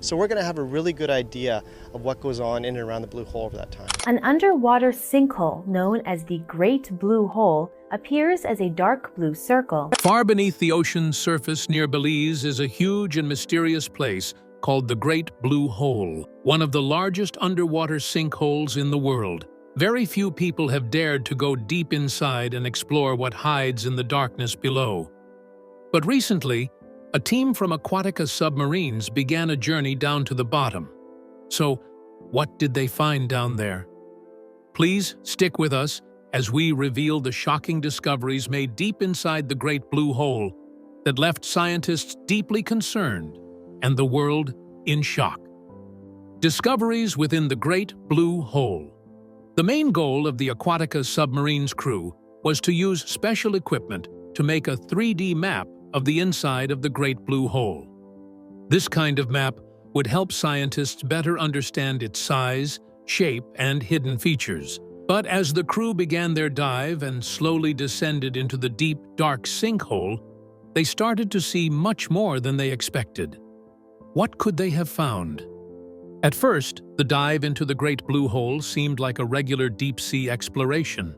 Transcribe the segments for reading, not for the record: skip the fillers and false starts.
So we're going to have a really good idea of what goes on in and around the blue hole over that time. An underwater sinkhole known as the Great Blue Hole appears as a dark blue circle. Far beneath the ocean's surface near Belize is a huge and mysterious place called the Great Blue Hole, one of the largest underwater sinkholes in the world. Very few people have dared to go deep inside and explore what hides in the darkness below. But recently, a team from Aquatica Submarines began a journey down to the bottom. So, what did they find down there? Please stick with us as we reveal the shocking discoveries made deep inside the Great Blue Hole that left scientists deeply concerned and the world in shock. Discoveries within the Great Blue Hole. The main goal of the Aquatica Submarines crew was to use special equipment to make a 3D map of the inside of the Great Blue Hole. This kind of map would help scientists better understand its size, shape, and hidden features. But as the crew began their dive and slowly descended into the deep, dark sinkhole, they started to see much more than they expected. What could they have found? At first, the dive into the Great Blue Hole seemed like a regular deep-sea exploration.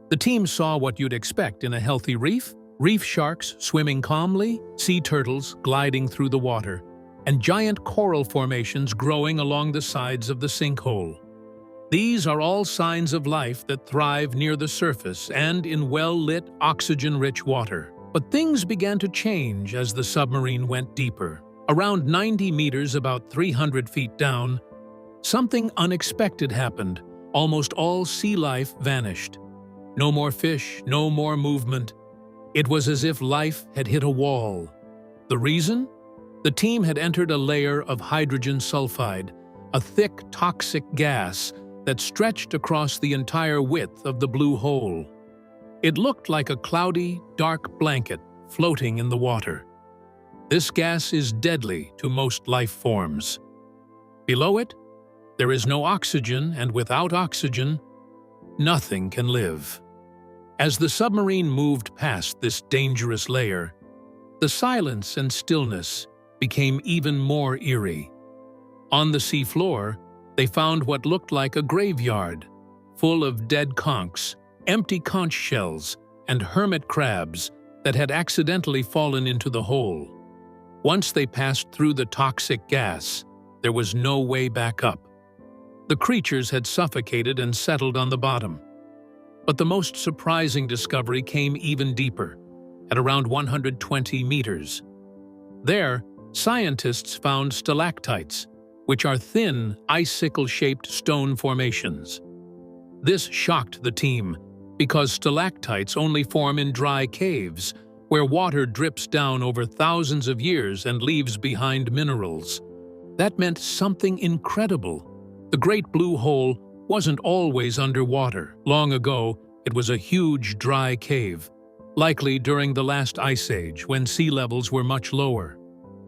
The team saw what you'd expect in a healthy reef: reef sharks swimming calmly, sea turtles gliding through the water, and giant coral formations growing along the sides of the sinkhole. These are all signs of life that thrive near the surface and in well-lit, oxygen-rich water. But things began to change as the submarine went deeper. Around 90 meters, about 300 feet down, something unexpected happened. Almost all sea life vanished. No more fish, no more movement. It was as if life had hit a wall. The reason? The team had entered a layer of hydrogen sulfide, a thick, toxic gas that stretched across the entire width of the blue hole. It looked like a cloudy, dark blanket floating in the water. This gas is deadly to most life forms. Below it, there is no oxygen, and without oxygen, nothing can live. As the submarine moved past this dangerous layer, the silence and stillness became even more eerie. On the seafloor, they found what looked like a graveyard, full of dead conchs, empty conch shells, and hermit crabs that had accidentally fallen into the hole. Once they passed through the toxic gas, there was no way back up. The creatures had suffocated and settled on the bottom. But the most surprising discovery came even deeper, at around 120 meters. There, scientists found stalactites, which are thin, icicle-shaped stone formations. This shocked the team, because stalactites only form in dry caves, where water drips down over thousands of years and leaves behind minerals. That meant something incredible. The Great Blue Hole wasn't always underwater. Long ago, it was a huge dry cave, likely during the last ice age when sea levels were much lower.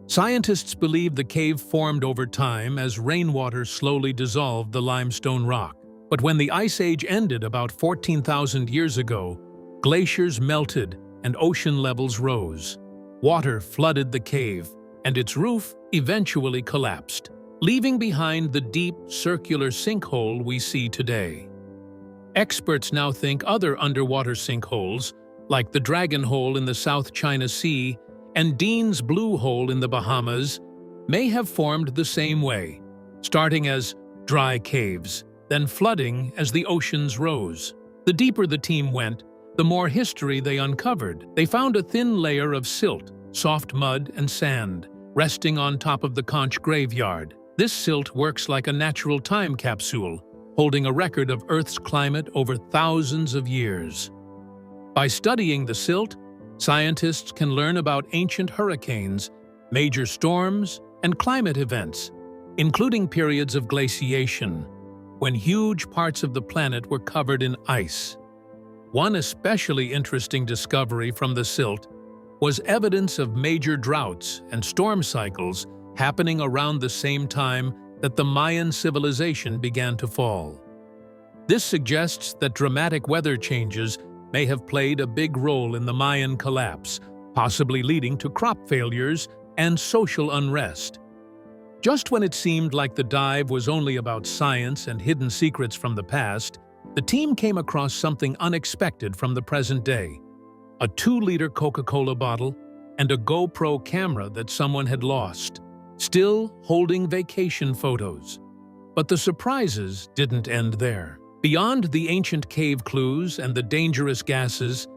Scientists believe the cave formed over time as rainwater slowly dissolved the limestone rock. But when the ice age ended about 14,000 years ago, glaciers melted and ocean levels rose. Water flooded the cave, and its roof eventually collapsed, leaving behind the deep, circular sinkhole we see today. Experts now think other underwater sinkholes, like the Dragon Hole in the South China Sea and Dean's Blue Hole in the Bahamas, may have formed the same way, starting as dry caves, then flooding as the oceans rose. The deeper the team went, the more history they uncovered. They found a thin layer of silt, soft mud, and sand, resting on top of the conch graveyard. This silt works like a natural time capsule, holding a record of Earth's climate over thousands of years. By studying the silt, scientists can learn about ancient hurricanes, major storms, and climate events, including periods of glaciation, when huge parts of the planet were covered in ice. One especially interesting discovery from the silt was evidence of major droughts and storm cycles happening around the same time that the Mayan civilization began to fall. This suggests that dramatic weather changes may have played a big role in the Mayan collapse, possibly leading to crop failures and social unrest. Just when it seemed like the dive was only about science and hidden secrets from the past, the team came across something unexpected from the present day: a 2-liter Coca-Cola bottle and a GoPro camera that someone had lost, still holding vacation photos. But the surprises didn't end there. Beyond the ancient cave clues and the dangerous gases,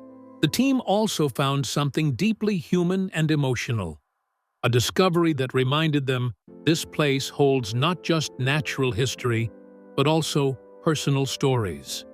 the team also found something deeply human and emotional. A discovery that reminded them this place holds not just natural history, but also personal stories.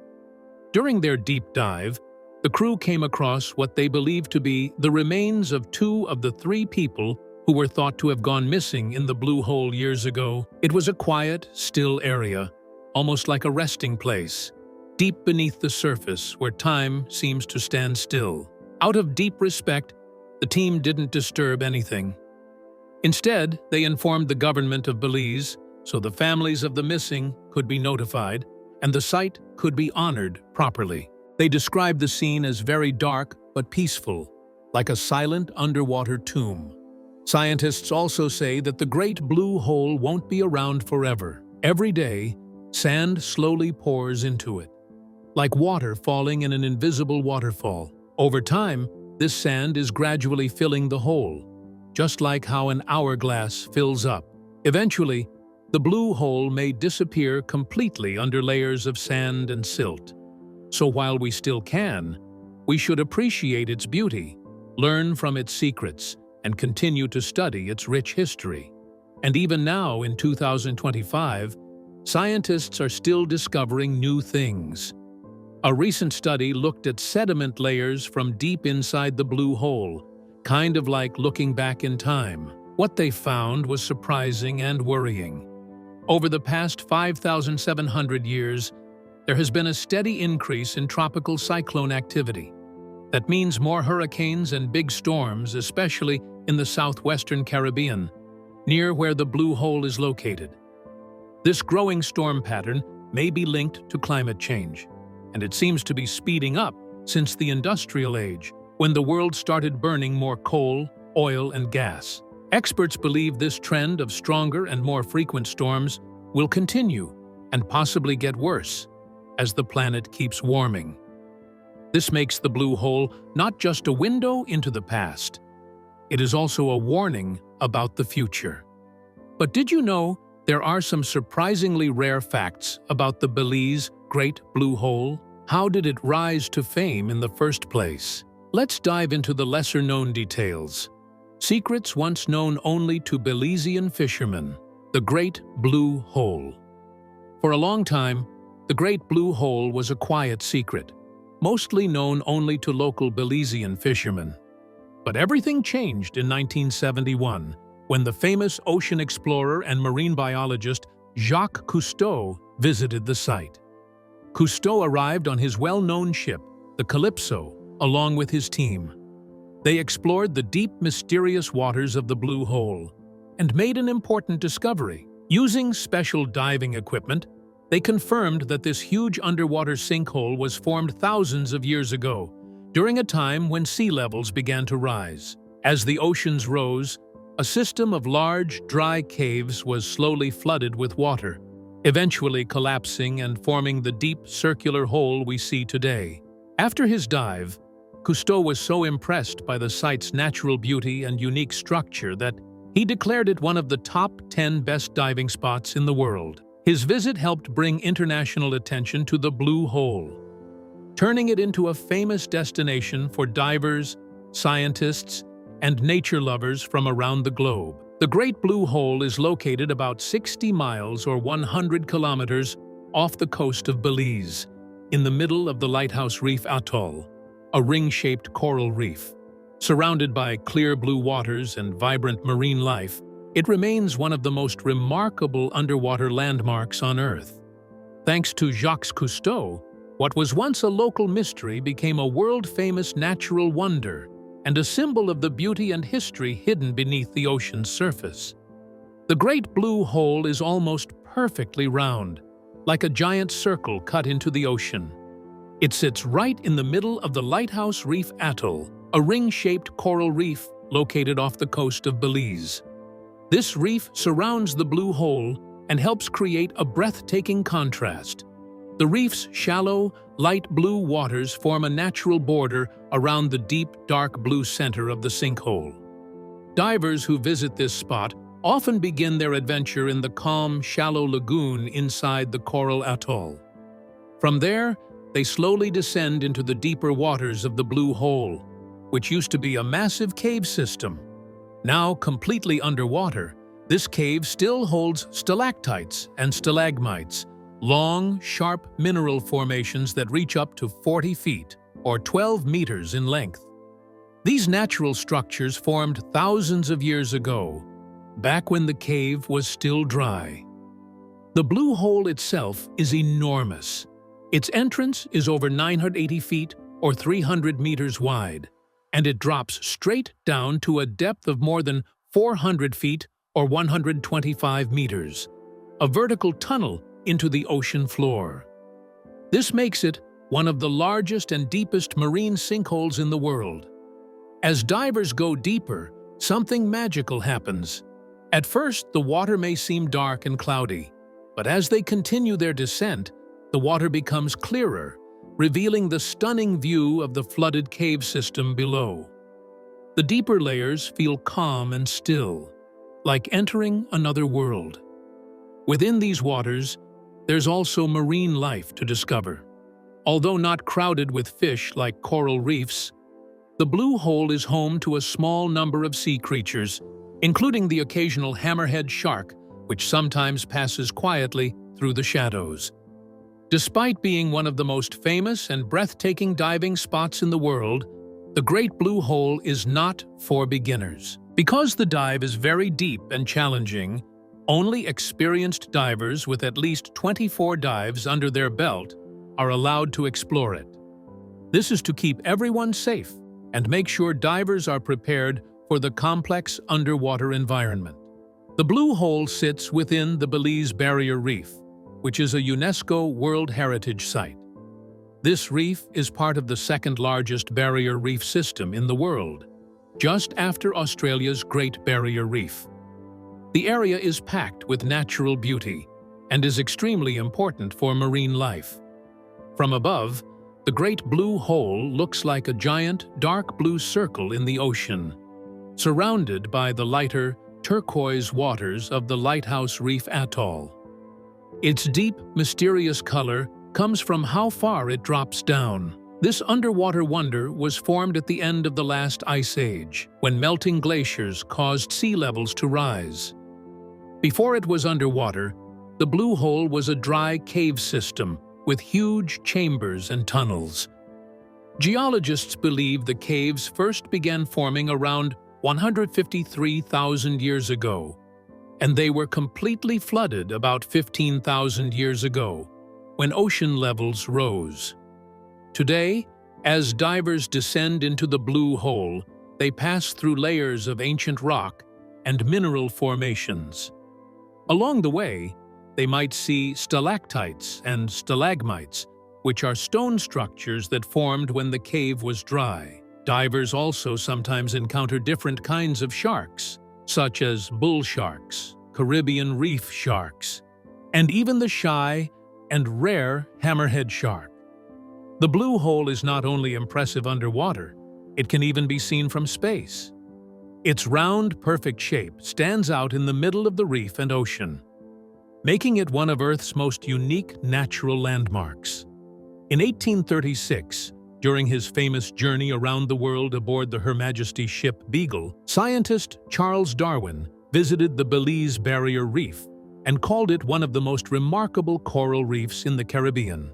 During their deep dive, the crew came across what they believed to be the remains of 2 of the 3 people who were thought to have gone missing in the Blue Hole years ago. It was a quiet, still area, almost like a resting place, deep beneath the surface where time seems to stand still. Out of deep respect, the team didn't disturb anything. Instead, they informed the government of Belize so the families of the missing could be notified and the site could be honored properly. They described the scene as very dark but peaceful, like a silent underwater tomb. Scientists also say that the Great Blue Hole won't be around forever. Every day, sand slowly pours into it, like water falling in an invisible waterfall. Over time, this sand is gradually filling the hole, just like how an hourglass fills up. Eventually, the Blue Hole may disappear completely under layers of sand and silt. So while we still can, we should appreciate its beauty, learn from its secrets, and continue to study its rich history. And even now, in 2025, scientists are still discovering new things. A recent study looked at sediment layers from deep inside the Blue Hole, kind of like looking back in time. What they found was surprising and worrying. Over the past 5,700 years, there has been a steady increase in tropical cyclone activity. That means more hurricanes and big storms, especially in the southwestern Caribbean, near where the Blue Hole is located. This growing storm pattern may be linked to climate change, and it seems to be speeding up since the industrial age, when the world started burning more coal, oil, and gas. Experts believe this trend of stronger and more frequent storms will continue and possibly get worse as the planet keeps warming. This makes the Blue Hole not just a window into the past, it is also a warning about the future. But did you know there are some surprisingly rare facts about the Belize Great Blue Hole? How did it rise to fame in the first place? Let's dive into the lesser-known details. Secrets once known only to Belizean fishermen. The Great Blue Hole. For a long time, the Great Blue Hole was a quiet secret, mostly known only to local Belizean fishermen. But everything changed in 1971, when the famous ocean explorer and marine biologist Jacques Cousteau visited the site. Cousteau arrived on his well-known ship, the Calypso, along with his team. They explored the deep, mysterious waters of the Blue Hole and made an important discovery. Using special diving equipment, they confirmed that this huge underwater sinkhole was formed thousands of years ago, during a time when sea levels began to rise. As the oceans rose, a system of large, dry caves was slowly flooded with water, eventually collapsing and forming the deep, circular hole we see today. After his dive, Cousteau was so impressed by the site's natural beauty and unique structure that he declared it one of the top 10 best diving spots in the world. His visit helped bring international attention to the Blue Hole, turning it into a famous destination for divers, scientists, and nature lovers from around the globe. The Great Blue Hole is located about 60 miles or 100 kilometers off the coast of Belize, in the middle of the Lighthouse Reef Atoll, a ring-shaped coral reef. Surrounded by clear blue waters and vibrant marine life, it remains one of the most remarkable underwater landmarks on Earth. Thanks to Jacques Cousteau, what was once a local mystery became a world-famous natural wonder and a symbol of the beauty and history hidden beneath the ocean's surface. The Great Blue Hole is almost perfectly round, like a giant circle cut into the ocean. It sits right in the middle of the Lighthouse Reef Atoll, a ring-shaped coral reef located off the coast of Belize. This reef surrounds the blue hole and helps create a breathtaking contrast. The reef's shallow, light blue waters form a natural border around the deep, dark blue center of the sinkhole. Divers who visit this spot often begin their adventure in the calm, shallow lagoon inside the coral atoll. From there, they slowly descend into the deeper waters of the blue hole, which used to be a massive cave system. Now completely underwater, this cave still holds stalactites and stalagmites, long, sharp mineral formations that reach up to 40 feet, or 12 meters in length. These natural structures formed thousands of years ago, back when the cave was still dry. The blue hole itself is enormous. Its entrance is over 980 feet, or 300 meters wide, and it drops straight down to a depth of more than 400 feet, or 125 meters, a vertical tunnel into the ocean floor. This makes it one of the largest and deepest marine sinkholes in the world. As divers go deeper, something magical happens. At first, the water may seem dark and cloudy, but as they continue their descent, the water becomes clearer, revealing the stunning view of the flooded cave system below. The deeper layers feel calm and still, like entering another world. Within these waters, there's also marine life to discover. Although not crowded with fish like coral reefs, the blue hole is home to a small number of sea creatures, including the occasional hammerhead shark, which sometimes passes quietly through the shadows. Despite being one of the most famous and breathtaking diving spots in the world, the Great Blue Hole is not for beginners. Because the dive is very deep and challenging, only experienced divers with at least 24 dives under their belt are allowed to explore it. This is to keep everyone safe and make sure divers are prepared for the complex underwater environment. The Blue Hole sits within the Belize Barrier Reef, which is a UNESCO World Heritage Site. This reef is part of the second-largest barrier reef system in the world, just after Australia's Great Barrier Reef. The area is packed with natural beauty and is extremely important for marine life. From above, the Great Blue Hole looks like a giant, dark blue circle in the ocean, surrounded by the lighter, turquoise waters of the Lighthouse Reef Atoll. Its deep, mysterious color comes from how far it drops down. This underwater wonder was formed at the end of the last ice age, when melting glaciers caused sea levels to rise. Before it was underwater, the Blue Hole was a dry cave system with huge chambers and tunnels. Geologists believe the caves first began forming around 153,000 years ago, and they were completely flooded about 15,000 years ago, when ocean levels rose. Today, as divers descend into the Blue Hole, they pass through layers of ancient rock and mineral formations. Along the way, they might see stalactites and stalagmites, which are stone structures that formed when the cave was dry. Divers also sometimes encounter different kinds of sharks, such as bull sharks, Caribbean reef sharks, and even the shy and rare hammerhead shark. The Blue Hole is not only impressive underwater, it can even be seen from space. Its round, perfect shape stands out in the middle of the reef and ocean, making it one of Earth's most unique natural landmarks. In 1836, during his famous journey around the world aboard the Her Majesty's ship Beagle, scientist Charles Darwin visited the Belize Barrier Reef and called it one of the most remarkable coral reefs in the Caribbean.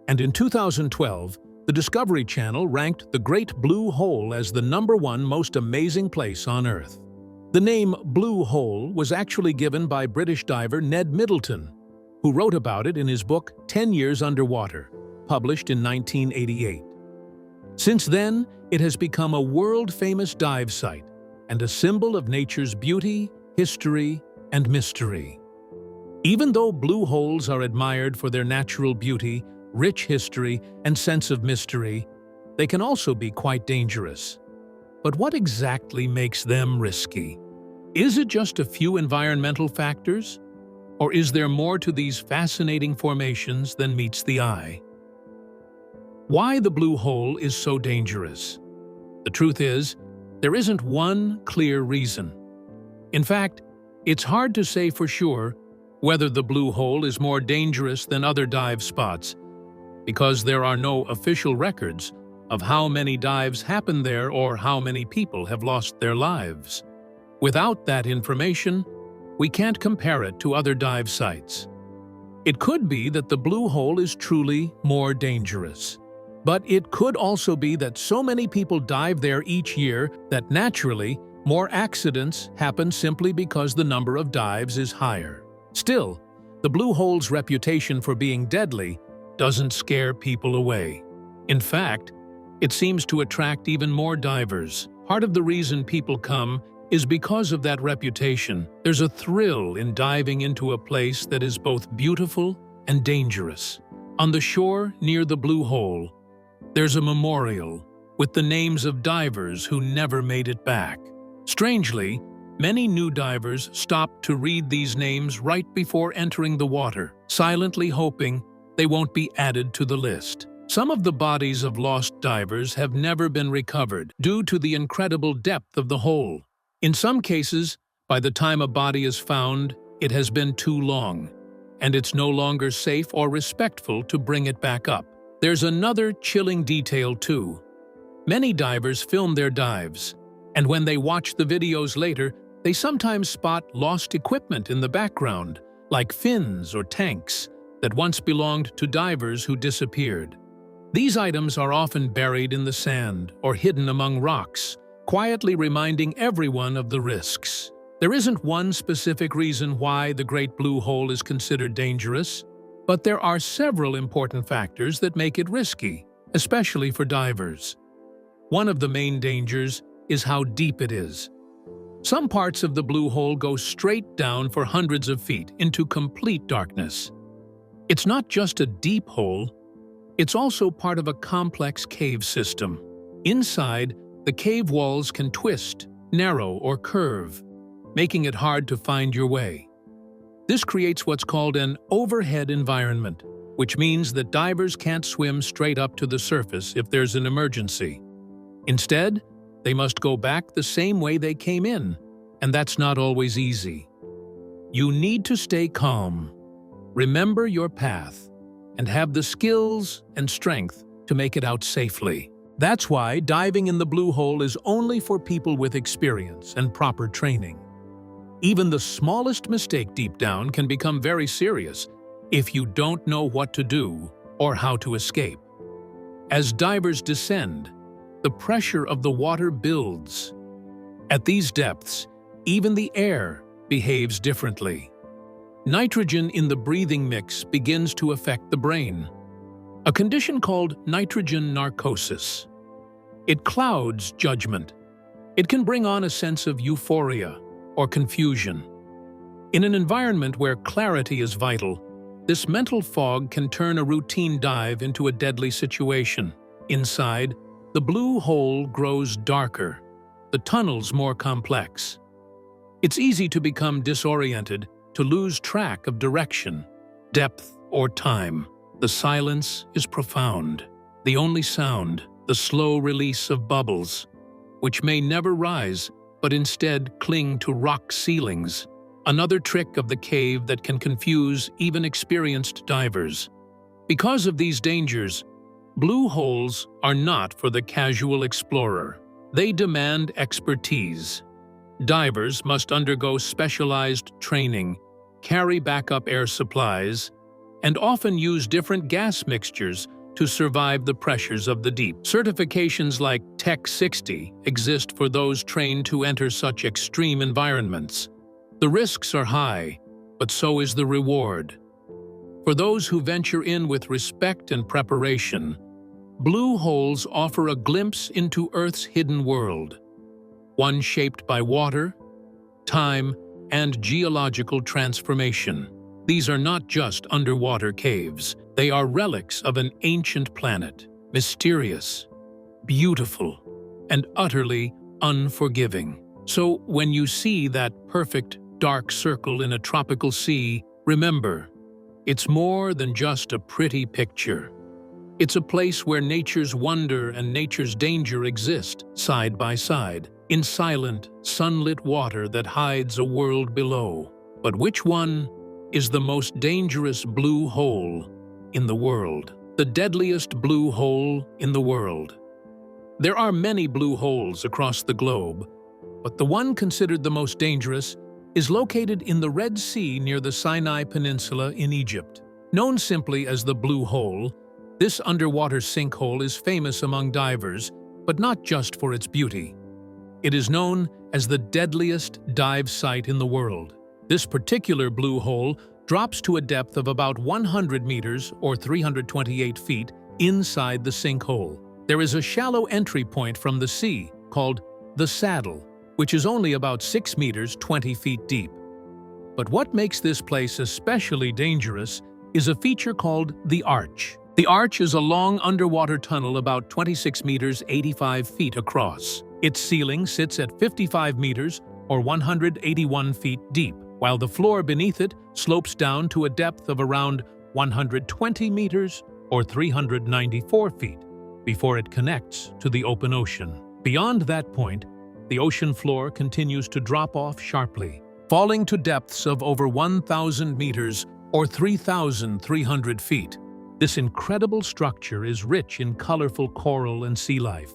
And in 2012, the Discovery Channel ranked the Great Blue Hole as the #1 most amazing place on Earth. The name Blue Hole was actually given by British diver Ned Middleton, who wrote about it in his book 10 Years Underwater, published in 1988. Since then, it has become a world-famous dive site and a symbol of nature's beauty, history, and mystery. Even though blue holes are admired for their natural beauty, rich history, and sense of mystery, they can also be quite dangerous. But what exactly makes them risky? Is it just a few environmental factors? Or is there more to these fascinating formations than meets the eye? Why the blue hole is so dangerous? The truth is, there isn't one clear reason. In fact, it's hard to say for sure whether the blue hole is more dangerous than other dive spots, because there are no official records of how many dives happen there or how many people have lost their lives. Without that information, we can't compare it to other dive sites. It could be that the blue hole is truly more dangerous. But it could also be that so many people dive there each year that naturally, more accidents happen simply because the number of dives is higher. Still, the blue hole's reputation for being deadly doesn't scare people away. In fact, it seems to attract even more divers. Part of the reason people come is because of that reputation. There's a thrill in diving into a place that is both beautiful and dangerous. On the shore near the blue hole, there's a memorial with the names of divers who never made it back. Strangely, many new divers stop to read these names right before entering the water, silently hoping they won't be added to the list. Some of the bodies of lost divers have never been recovered due to the incredible depth of the hole. In some cases, by the time a body is found, it has been too long, and it's no longer safe or respectful to bring it back up. There's another chilling detail too. Many divers film their dives, and when they watch the videos later, they sometimes spot lost equipment in the background, like fins or tanks that once belonged to divers who disappeared. These items are often buried in the sand or hidden among rocks, quietly reminding everyone of the risks. There isn't one specific reason why the Great Blue Hole is considered dangerous, but there are several important factors that make it risky, especially for divers. One of the main dangers is how deep it is. Some parts of the blue hole go straight down for hundreds of feet into complete darkness. It's not just a deep hole, it's also part of a complex cave system. Inside, the cave walls can twist, narrow, or curve, making it hard to find your way. This creates what's called an overhead environment, which means that divers can't swim straight up to the surface if there's an emergency. Instead, they must go back the same way they came in, and that's not always easy. You need to stay calm, remember your path, and have the skills and strength to make it out safely. That's why diving in the blue hole is only for people with experience and proper training. Even the smallest mistake deep down can become very serious if you don't know what to do or how to escape. As divers descend, the pressure of the water builds. At these depths, even the air behaves differently. Nitrogen in the breathing mix begins to affect the brain, a condition called nitrogen narcosis. It clouds judgment. It can bring on a sense of euphoria or confusion. In an environment where clarity is vital, this mental fog can turn a routine dive into a deadly situation. Inside, the blue hole grows darker, the tunnels more complex. It's easy to become disoriented, to lose track of direction, depth, or time. The silence is profound. The only sound, the slow release of bubbles, which may never rise, but instead cling to rock ceilings, another trick of the cave that can confuse even experienced divers. Because of these dangers, blue holes are not for the casual explorer. They demand expertise. Divers must undergo specialized training, carry backup air supplies, and often use different gas mixtures to survive the pressures of the deep. Certifications like Tech 60 exist for those trained to enter such extreme environments. The risks are high, but so is the reward. For those who venture in with respect and preparation, blue holes offer a glimpse into Earth's hidden world, one shaped by water, time, and geological transformation. These are not just underwater caves. They are relics of an ancient planet, mysterious, beautiful, and utterly unforgiving. So when you see that perfect dark circle in a tropical sea, remember, it's more than just a pretty picture. It's a place where nature's wonder and nature's danger exist side by side, in silent, sunlit water that hides a world below. But which one is the most dangerous blue hole in the world? The deadliest blue hole in the world. There are many blue holes across the globe, but the one considered the most dangerous is located in the Red Sea near the Sinai Peninsula in Egypt. Known simply as the Blue Hole, this underwater sinkhole is famous among divers, but not just for its beauty. It is known as the deadliest dive site in the world. This particular blue hole drops to a depth of about 100 meters or 328 feet inside the sinkhole. There is a shallow entry point from the sea called the Saddle, which is only about 6 meters 20 feet deep. But what makes this place especially dangerous is a feature called the Arch. The Arch is a long underwater tunnel about 26 meters 85 feet across. Its ceiling sits at 55 meters or 181 feet deep, while the floor beneath it slopes down to a depth of around 120 meters or 394 feet before it connects to the open ocean. Beyond that point, the ocean floor continues to drop off sharply, falling to depths of over 1,000 meters or 3,300 feet. This incredible structure is rich in colorful coral and sea life,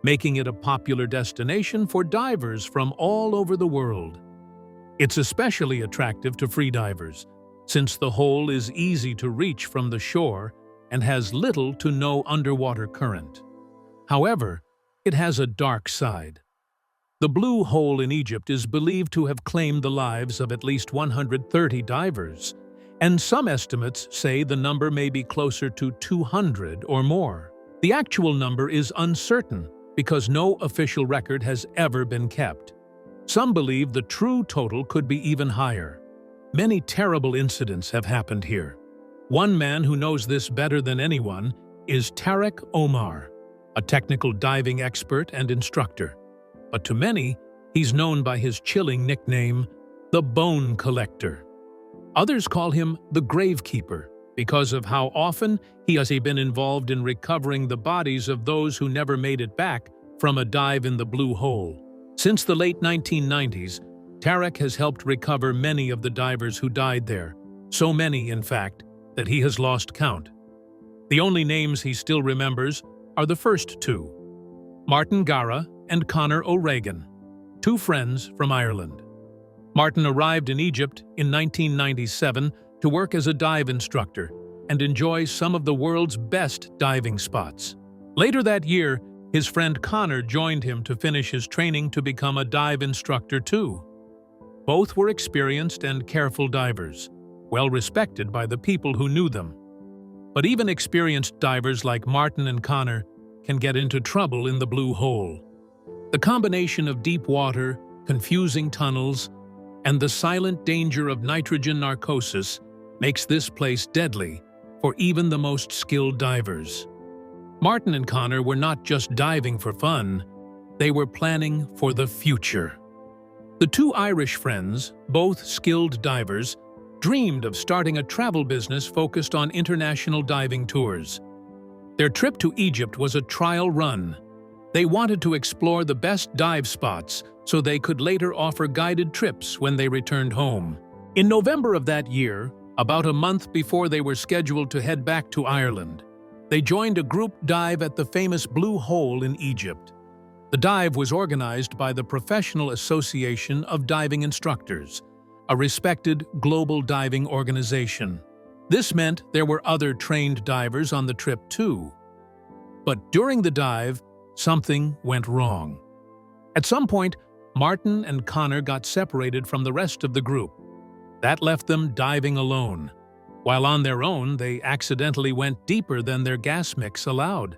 making it a popular destination for divers from all over the world. It's especially attractive to freedivers, since the hole is easy to reach from the shore and has little to no underwater current. However, it has a dark side. The Blue Hole in Egypt is believed to have claimed the lives of at least 130 divers, and some estimates say the number may be closer to 200 or more. The actual number is uncertain because no official record has ever been kept. Some believe the true total could be even higher. Many terrible incidents have happened here. One man who knows this better than anyone is Tariq Omar, a technical diving expert and instructor. But to many, he's known by his chilling nickname, the Bone Collector. Others call him the Gravekeeper because of how often he has been involved in recovering the bodies of those who never made it back from a dive in the Blue Hole. Since the late 1990s, Tariq has helped recover many of the divers who died there, so many, in fact, that he has lost count. The only names he still remembers are the first two, Martin Gara and Conor O'Regan, two friends from Ireland. Martin arrived in Egypt in 1997 to work as a dive instructor and enjoy some of the world's best diving spots. Later that year, his friend Conor joined him to finish his training to become a dive instructor too. Both were experienced and careful divers, well respected by the people who knew them. But even experienced divers like Martin and Conor can get into trouble in the Blue Hole. The combination of deep water, confusing tunnels, and the silent danger of nitrogen narcosis makes this place deadly for even the most skilled divers. Martin and Conor were not just diving for fun, they were planning for the future. The two Irish friends, both skilled divers, dreamed of starting a travel business focused on international diving tours. Their trip to Egypt was a trial run. They wanted to explore the best dive spots so they could later offer guided trips when they returned home. In November of that year, about a month before they were scheduled to head back to Ireland, they joined a group dive at the famous Blue Hole in Egypt. The dive was organized by the Professional Association of Diving Instructors, a respected global diving organization. This meant there were other trained divers on the trip too. But during the dive, something went wrong. At some point, Martin and Conor got separated from the rest of the group. That left them diving alone. While on their own, they accidentally went deeper than their gas mix allowed.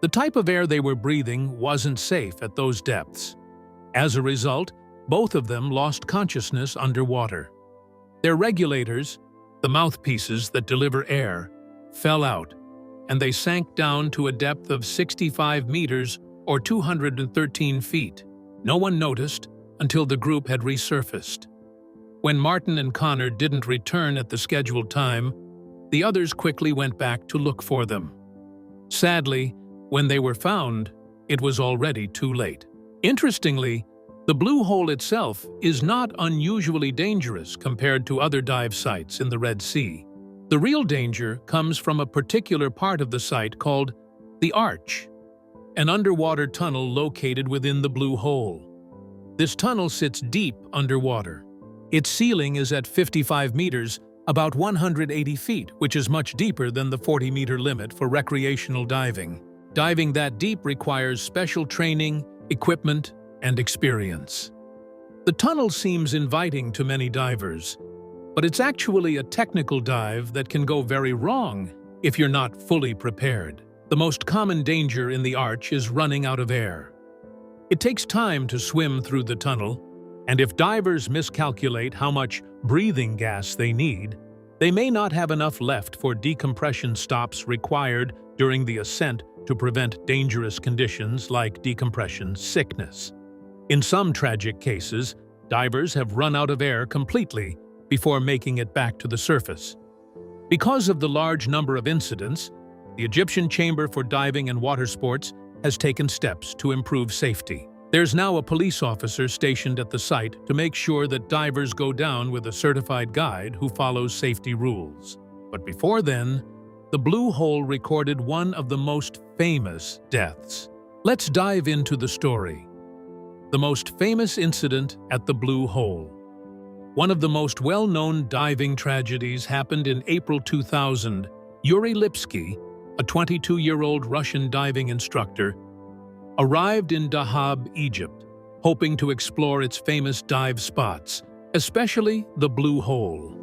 The type of air they were breathing wasn't safe at those depths. As a result, both of them lost consciousness underwater. Their regulators, the mouthpieces that deliver air, fell out, and they sank down to a depth of 65 meters or 213 feet. No one noticed, until the group had resurfaced. When Martin and Connor didn't return at the scheduled time, the others quickly went back to look for them. Sadly, when they were found, it was already too late. Interestingly, the blue hole itself is not unusually dangerous compared to other dive sites in the Red Sea. The real danger comes from a particular part of the site called the Arch, an underwater tunnel located within the blue hole. This tunnel sits deep underwater. Its ceiling is at 55 meters, about 180 feet, which is much deeper than the 40-meter limit for recreational diving. Diving that deep requires special training, equipment, and experience. The tunnel seems inviting to many divers, but it's actually a technical dive that can go very wrong if you're not fully prepared. The most common danger in the Arch is running out of air. It takes time to swim through the tunnel, and if divers miscalculate how much breathing gas they need, they may not have enough left for decompression stops required during the ascent to prevent dangerous conditions like decompression sickness. In some tragic cases, divers have run out of air completely before making it back to the surface. Because of the large number of incidents, the Egyptian Chamber for Diving and Water Sports has taken steps to improve safety. There's now a police officer stationed at the site to make sure that divers go down with a certified guide who follows safety rules. But before then, the Blue Hole recorded one of the most famous deaths. Let's dive into the story. The most famous incident at the Blue Hole. One of the most well-known diving tragedies happened in April 2000. Yuri Lipsky, a 22-year-old Russian diving instructor, arrived in Dahab, Egypt, hoping to explore its famous dive spots, especially the Blue Hole.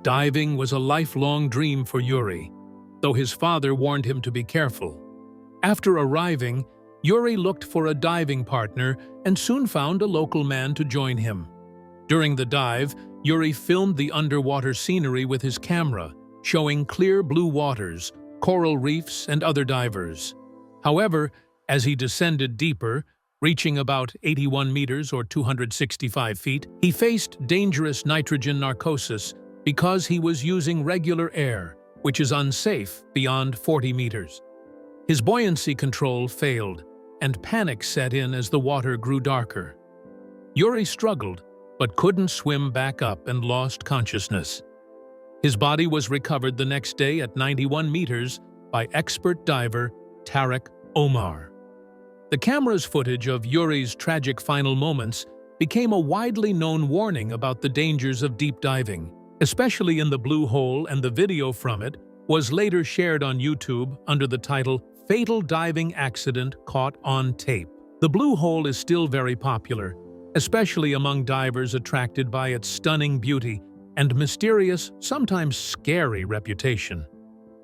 Diving was a lifelong dream for Yuri, though his father warned him to be careful. After arriving, Yuri looked for a diving partner and soon found a local man to join him. During the dive, Yuri filmed the underwater scenery with his camera, showing clear blue waters, coral reefs, and other divers. However, as he descended deeper, reaching about 81 meters or 265 feet, he faced dangerous nitrogen narcosis because he was using regular air, which is unsafe beyond 40 meters. His buoyancy control failed, and panic set in as the water grew darker. Yuri struggled, but couldn't swim back up and lost consciousness. His body was recovered the next day at 91 meters by expert diver Tariq Omar. The camera's footage of Yuri's tragic final moments became a widely known warning about the dangers of deep diving, especially in the Blue Hole, and the video from it was later shared on YouTube under the title "Fatal Diving Accident Caught on Tape." The Blue Hole is still very popular, especially among divers attracted by its stunning beauty and mysterious, sometimes scary reputation.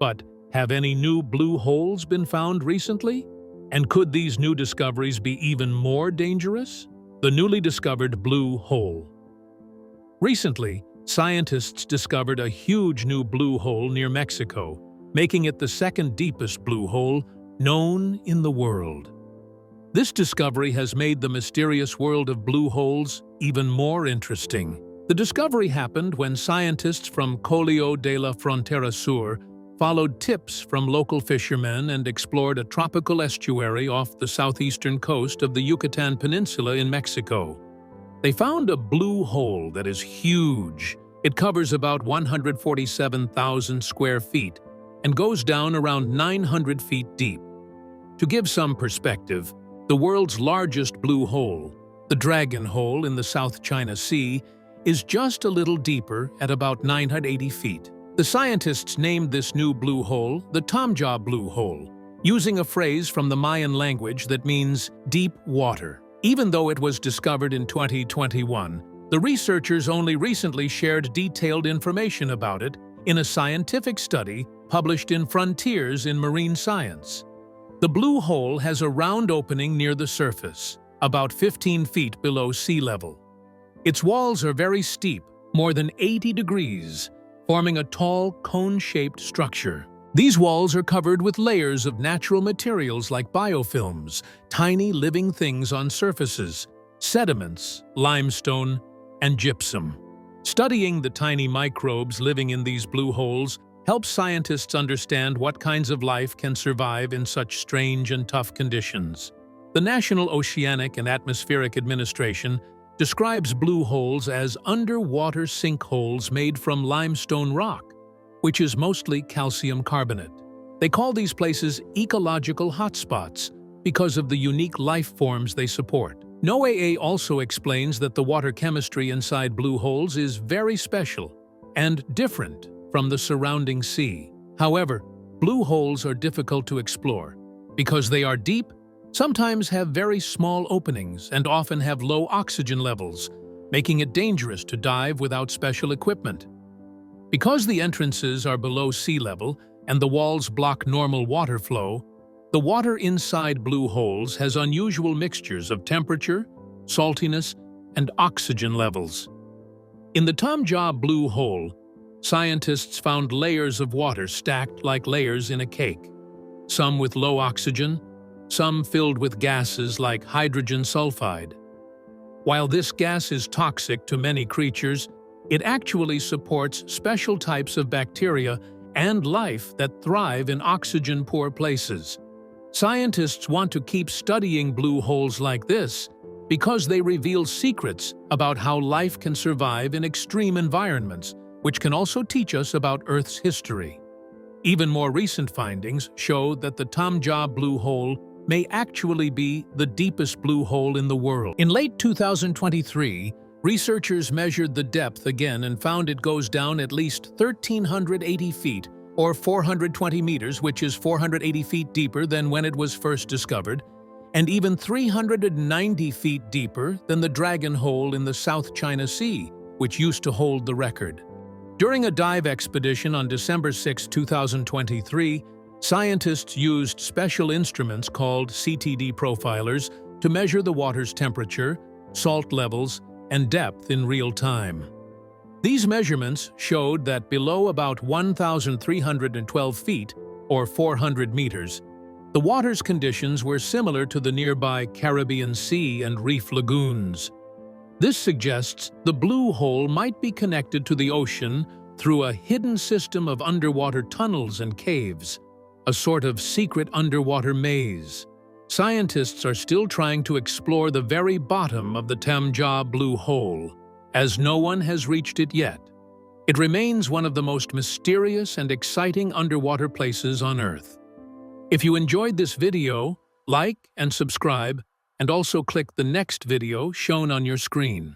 But have any new blue holes been found recently? And could these new discoveries be even more dangerous? The newly discovered Blue Hole. Recently, scientists discovered a huge new blue hole near Mexico, making it the second deepest blue hole known in the world. This discovery has made the mysterious world of blue holes even more interesting. The discovery happened when scientists from Collio de la Frontera Sur followed tips from local fishermen and explored a tropical estuary off the southeastern coast of the Yucatan Peninsula in Mexico. They found a blue hole that is huge. It covers about 147,000 square feet and goes down around 900 feet deep. To give some perspective, the world's largest blue hole, the Dragon Hole in the South China Sea, is just a little deeper at about 980 feet. The scientists named this new blue hole the Tamja Blue Hole, using a phrase from the Mayan language that means deep water. Even though it was discovered in 2021, the researchers only recently shared detailed information about it in a scientific study published in Frontiers in Marine Science. The blue hole has a round opening near the surface, about 15 feet below sea level. Its walls are very steep, more than 80 degrees, forming a tall, cone-shaped structure. These walls are covered with layers of natural materials like biofilms, tiny living things on surfaces, sediments, limestone, and gypsum. Studying the tiny microbes living in these blue holes helps scientists understand what kinds of life can survive in such strange and tough conditions. The National Oceanic and Atmospheric Administration describes blue holes as underwater sinkholes made from limestone rock, which is mostly calcium carbonate. They call these places ecological hotspots because of the unique life forms they support. NOAA also explains that the water chemistry inside blue holes is very special and different from the surrounding sea. However, blue holes are difficult to explore because they are deep, sometimes have very small openings, and often have low oxygen levels, making it dangerous to dive without special equipment. Because the entrances are below sea level and the walls block normal water flow, the water inside blue holes has unusual mixtures of temperature, saltiness, and oxygen levels. In the Tom Jaw blue hole, scientists found layers of water stacked like layers in a cake, some with low oxygen, some filled with gases like hydrogen sulfide. While this gas is toxic to many creatures, it actually supports special types of bacteria and life that thrive in oxygen-poor places. Scientists want to keep studying blue holes like this because they reveal secrets about how life can survive in extreme environments, which can also teach us about Earth's history. Even more recent findings show that the Tom Jaw blue hole may actually be the deepest blue hole in the world. In late 2023, researchers measured the depth again and found it goes down at least 1,380 feet, or 420 meters, which is 480 feet deeper than when it was first discovered, and even 390 feet deeper than the Dragon Hole in the South China Sea, which used to hold the record. During a dive expedition on December 6, 2023, scientists used special instruments called CTD profilers to measure the water's temperature, salt levels, and depth in real time. These measurements showed that below about 1,312 feet, or 400 meters, the water's conditions were similar to the nearby Caribbean Sea and reef lagoons. This suggests the blue hole might be connected to the ocean through a hidden system of underwater tunnels and caves, a sort of secret underwater maze. Scientists are still trying to explore the very bottom of the Tom Jaw blue hole, as no one has reached it yet. It remains one of the most mysterious and exciting underwater places on Earth. If you enjoyed this video, like and subscribe, and also click the next video shown on your screen.